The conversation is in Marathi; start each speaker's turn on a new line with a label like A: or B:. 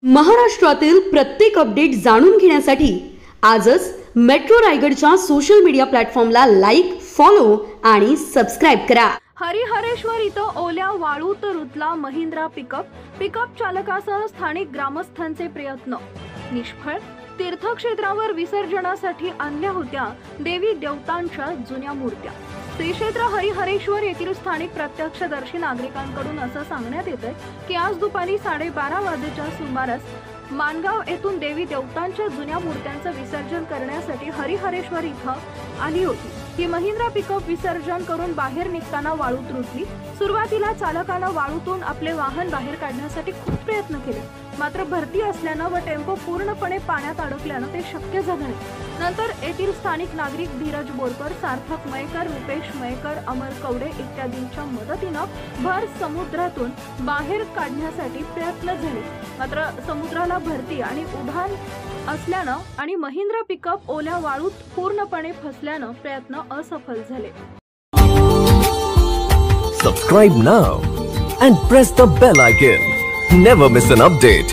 A: महाराष्ट्रातील प्रत्येक अपडेट जाणून घेण्यासाठी आजच मेट्रो रायगडच्या सोशल मीडिया प्लॅटफॉर्मला लाईक, फॉलो आणि सबस्क्राइब करा।
B: हरिहरेश्वर इथं ओल्या वाळूत रुतला महिंद्रा पिकअप चालकासह स्थानिक ग्रामस्थांचे प्रयत्न निष्फळ। तीर्थक्षेत्रावर विसर्जनासाठी आणल्या होत्या देवी देवतांच्या जुन्या मूर्त्या। श्री क्षेत्र हरिहरेश्वर येथील स्थानिक प्रत्यक्षदर्शी नागरिकांकडून असं सांगण्यात येतंय की आज दुपारी 12:30 वाजेच्या सुमारास मानगाव येथून देवी देवतांच्या जुन्या मूर्त्यांचं विसर्जन करण्यासाठी हरिहरेश्वर इथं आली होती। ही महिंद्रा पिकअप विसर्जन करून बाहेर निघताना वाळूत रुतली। सुरुवातीला चालकानं वाळूतून आपले वाहन बाहेर काढण्यासाठी खूप प्रयत्न केले, मात्र भरती असल्यानं व टेम्पो पूर्णपणे पाण्यात अडकल्यानं ते शक्य झालं नाही। नंतर येथील स्थानिक नागरिक धीरज बोरकर, सार्थक मयेकर, रुपेश मयेकर, अमर कवडे इत्यादींच्या मदतीनं भर समुद्रातून बाहेर काढण्यासाठी प्रयत्न झाले, मात्र समुद्राला भरती आणि उधाण असल्यानं आणि महिंद्रा पिकअप ओल्या वाळूत पूर्णपणे फसल्यानं प्रयत्न असफल झाले।
C: Subscribe now and press the bell icon. Never miss an update.